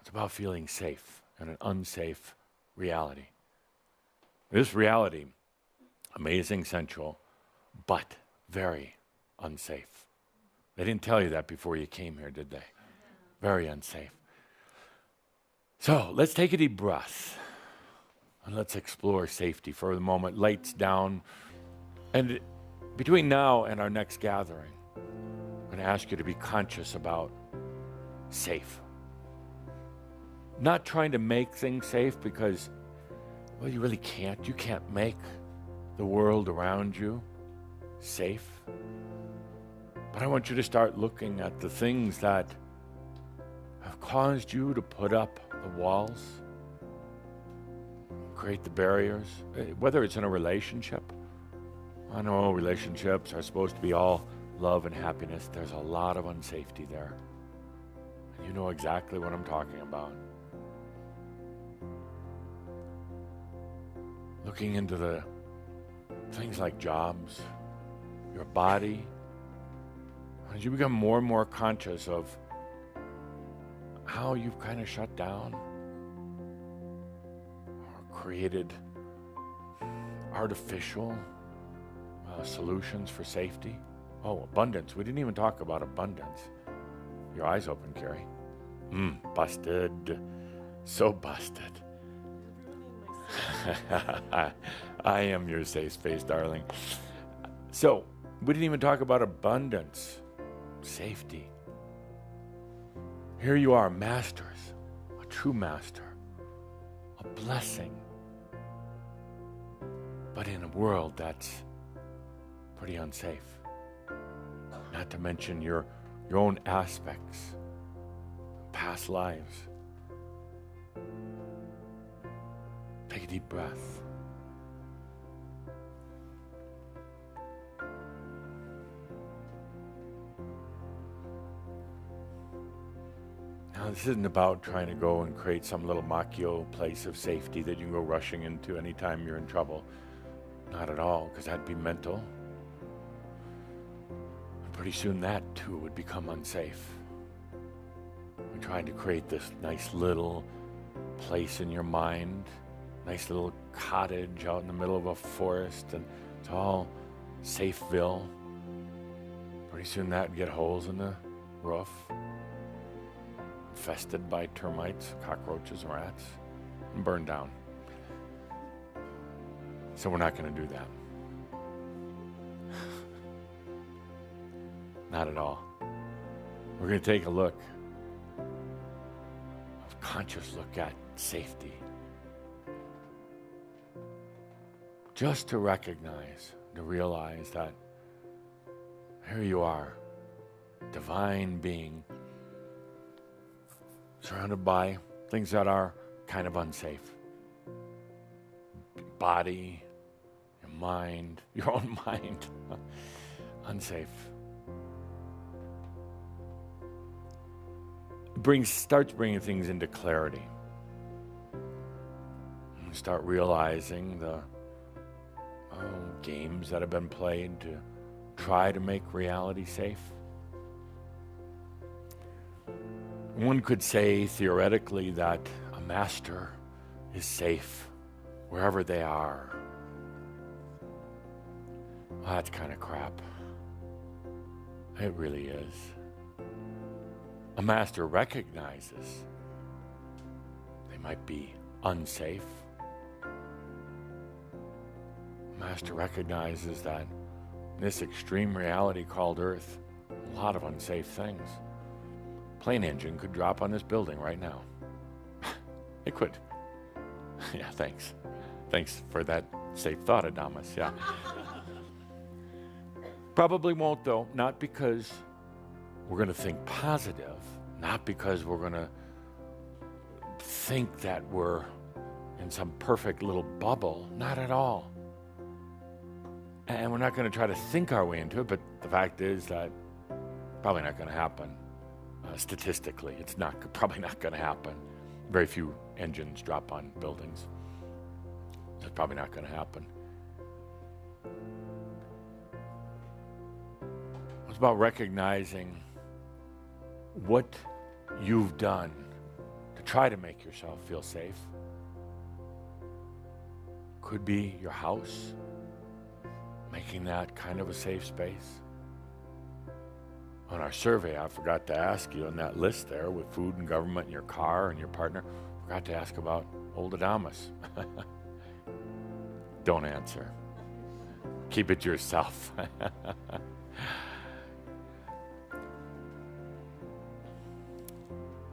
It's about feeling safe in an unsafe reality. This reality, amazing, sensual, but very unsafe. They didn't tell you that before you came here, did they? Very unsafe. So let's take a deep breath and let's explore safety for the moment. Lights down. And between now and our next gathering, I'm going to ask you to be conscious about safe. Not trying to make things safe because, well, you really can't. You can't make the world around you safe. But I want you to start looking at the things that have caused you to put up the walls, create the barriers, whether it's in a relationship. I know relationships are supposed to be all love and happiness. There's a lot of unsafety there. And you know exactly what I'm talking about. Looking into the things like jobs, your body, as you become more and more conscious of how you've kind of shut down or created artificial solutions for safety. Oh, abundance. We didn't even talk about abundance. Your eyes open, Carrie. Busted. So busted. I am your safe space, darling. So, we didn't even talk about abundance, safety. Here you are, masters, a true master, a blessing, but in a world that's pretty unsafe. Not to mention your own aspects, past lives. Take a deep breath. Now, this isn't about trying to go and create some little Makio place of safety that you can go rushing into anytime you're in trouble. Not at all, because that'd be mental. And pretty soon that, too, would become unsafe. We're trying to create this nice little place in your mind, nice little cottage out in the middle of a forest, and it's all Safeville. Pretty soon that would get holes in the roof, infested by termites, cockroaches, rats, and burned down. So we're not going to do that. Not at all. We're going to take a look, a conscious look at safety. Just to recognize, to realize that here you are, divine being, surrounded by things that are kind of unsafe. Body, your mind, your own mind, unsafe. Starts bringing things into clarity. And start realizing the games that have been played to try to make reality safe. One could say theoretically that a master is safe wherever they are. Well, that's kind of crap. It really is. A master recognizes they might be unsafe. A master recognizes that in this extreme reality called Earth, a lot of unsafe things. Plane engine could drop on this building right now. It could. Yeah, thanks. Thanks for that safe thought, Adamus. Yeah. Probably won't, though, not because we're going to think positive, not because we're going to think that we're in some perfect little bubble, not at all. And we're not going to try to think our way into it, but the fact is that probably not going to happen. Statistically, it's probably not going to happen. Very few engines drop on buildings. That's probably not going to happen. It's about recognizing what you've done to try to make yourself feel safe. Could be your house, making that kind of a safe space. On our survey, I forgot to ask you on that list there with food and government and your car and your partner, forgot to ask about old Adamus. Don't answer. Keep it to yourself.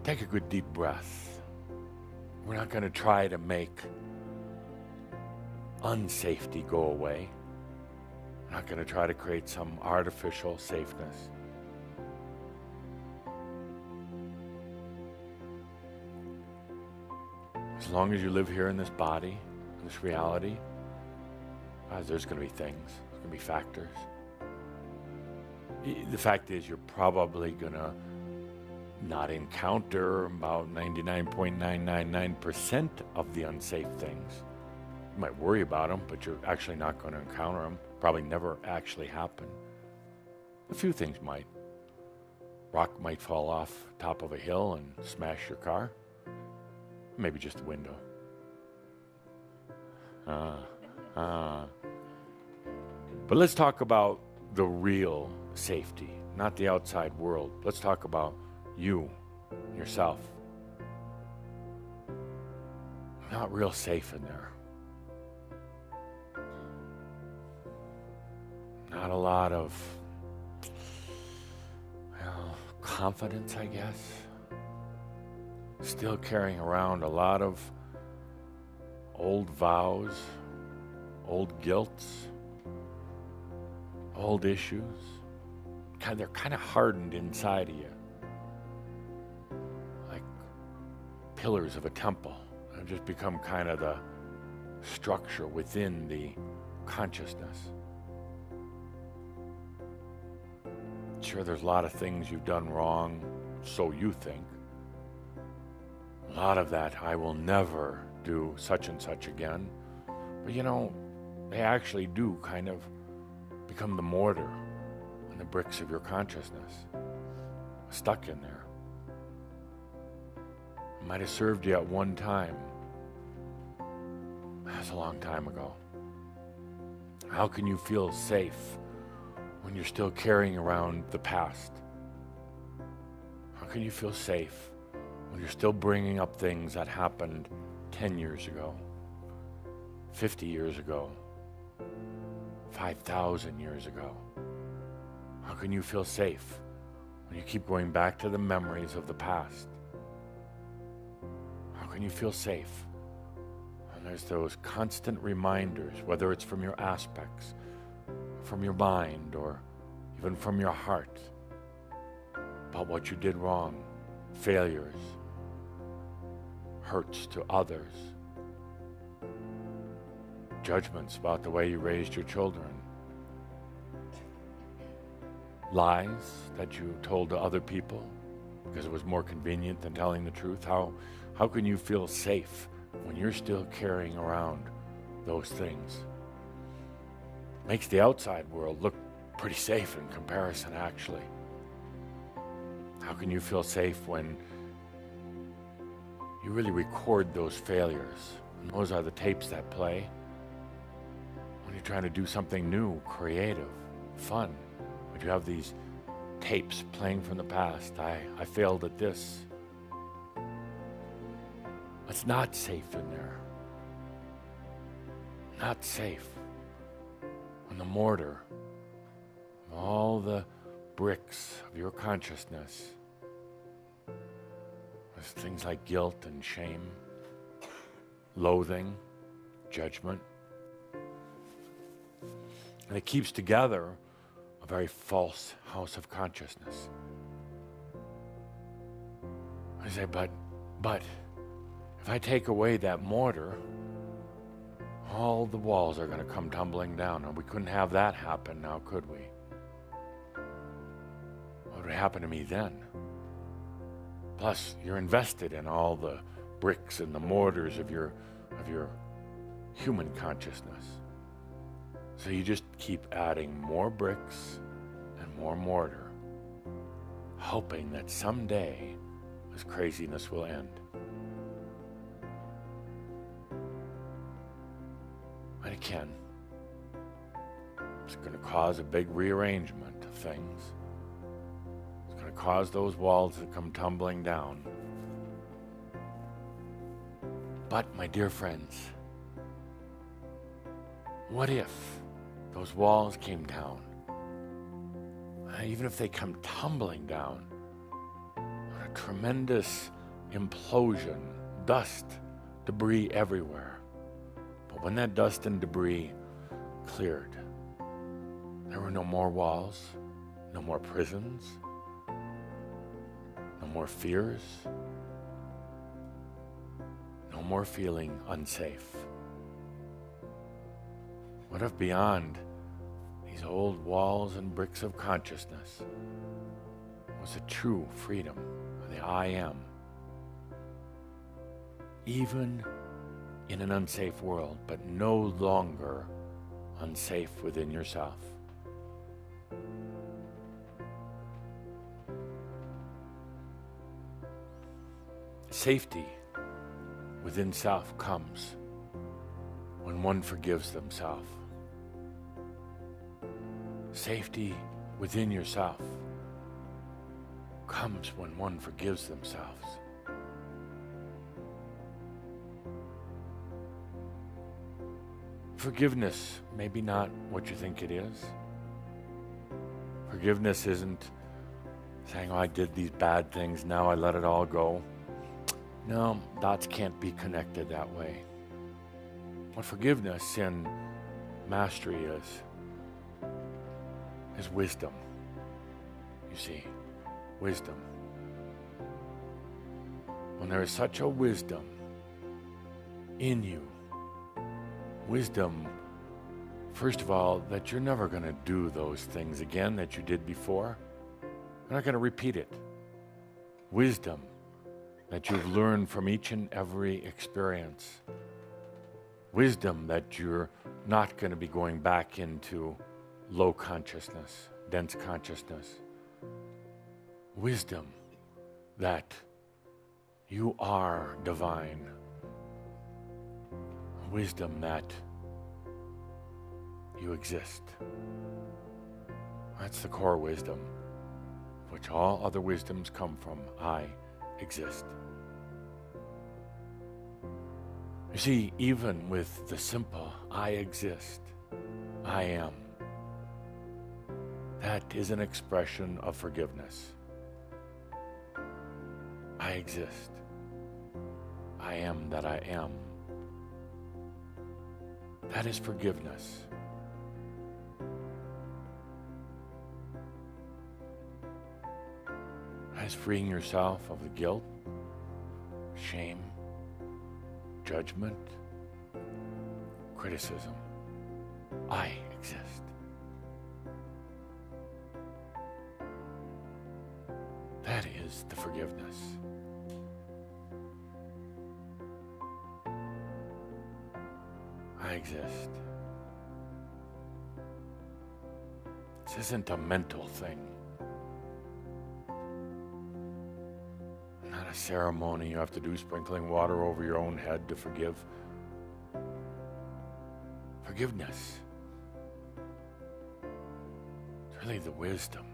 Take a good deep breath. We're not going to try to make unsafety go away. We're not going to try to create some artificial safeness. As long as you live here in this body, in this reality, there's going to be things, there's going to be factors. The fact is, you're probably going to not encounter about 99.999% of the unsafe things. You might worry about them, but you're actually not going to encounter them. Probably never actually happen. A few things might. Rock might fall off top of a hill and smash your car. Maybe just the window. But let's talk about the real safety, not the outside world. Let's talk about you, yourself. Not real safe in there. Not a lot of, confidence, I guess. Still carrying around a lot of old vows, old guilts, old issues. They're kind of hardened inside of you. Like pillars of a temple. They've just become kind of the structure within the consciousness. Sure, there's a lot of things you've done wrong, so you think. A lot of that, I will never do such and such again. But they actually do kind of become the mortar and the bricks of your consciousness, stuck in there. It might have served you at one time. That's a long time ago. How can you feel safe when you're still carrying around the past? How can you feel safe when you're still bringing up things that happened 10 years ago, 50 years ago, 5,000 years ago? How can you feel safe when you keep going back to the memories of the past? How can you feel safe when there's those constant reminders, whether it's from your aspects, from your mind, or even from your heart, about what you did wrong, failures, hurts to others, judgments about the way you raised your children, lies that you told to other people because it was more convenient than telling the truth? How can you feel safe when you're still carrying around those things? Makes the outside world look pretty safe in comparison, actually. How can you feel safe when you really record those failures? And those are the tapes that play when you're trying to do something new, creative, fun. But you have these tapes playing from the past. I failed at this. It's not safe in there. Not safe. When the mortar, all the bricks of your consciousness, there's things like guilt and shame, loathing, judgment. And it keeps together a very false house of consciousness. I say, but if I take away that mortar, all the walls are going to come tumbling down. And we couldn't have that happen now, could we? What would happen to me then? Plus, you're invested in all the bricks and the mortars of your human consciousness. So you just keep adding more bricks and more mortar, hoping that someday this craziness will end. And it can. It's going to cause a big rearrangement of things. It's going to cause those walls to come tumbling down. But, my dear friends, what if those walls came down? Even if they come tumbling down, a tremendous implosion, dust, debris everywhere. But when that dust and debris cleared, there were no more walls, no more prisons, no more fears, no more feeling unsafe. What if beyond these old walls and bricks of consciousness was a true freedom of the I am? Even in an unsafe world, but no longer unsafe within yourself. Safety within self comes when one forgives themselves. Safety within yourself comes when one forgives themselves. Forgiveness may be not what you think it is. Forgiveness isn't saying, oh, I did these bad things, now I let it all go. No, dots can't be connected that way. What forgiveness and mastery is wisdom. You see, wisdom. When there is such a wisdom in you, wisdom, first of all, that you're never going to do those things again that you did before. You're not going to repeat it. Wisdom that you've learned from each and every experience. Wisdom that you're not going to be going back into low consciousness, dense consciousness. Wisdom that you are divine. Wisdom that you exist. That's the core wisdom, which all other wisdoms come from. I exist. You see, even with the simple, I exist, I am, that is an expression of forgiveness. I exist. I am that I am. That is forgiveness. That is freeing yourself of the guilt, shame, judgment, criticism. I exist. That is the forgiveness. I exist. This isn't a mental thing. Not a ceremony you have to do, sprinkling water over your own head to forgive. Forgiveness. It's really the wisdom.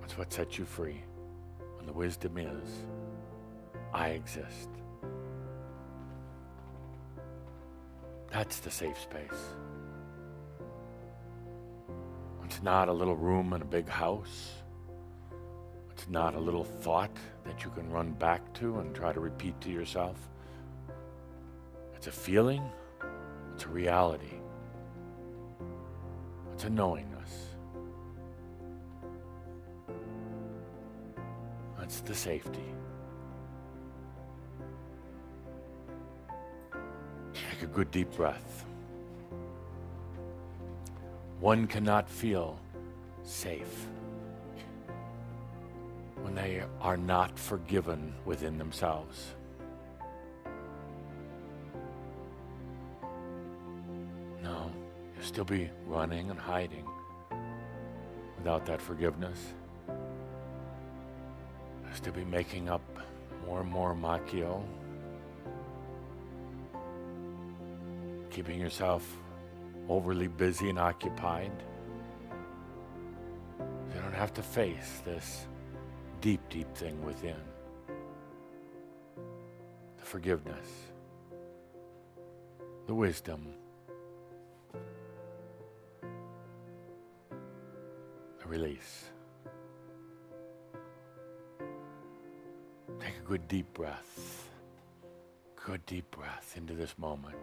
That's what sets you free. And the wisdom is, I exist. That's the safe space. It's not a little room in a big house. It's not a little thought that you can run back to and try to repeat to yourself. It's a feeling. It's a reality. It's a knowingness. That's the safety. Take a good deep breath. One cannot feel safe when they are not forgiven within themselves. No, you'll still be running and hiding without that forgiveness. You'll still be making up more and more macchio. keeping yourself overly busy and occupied. You don't have to face this deep, deep thing within. The forgiveness, the wisdom, the release. Take a good deep breath. Good deep breath into this moment.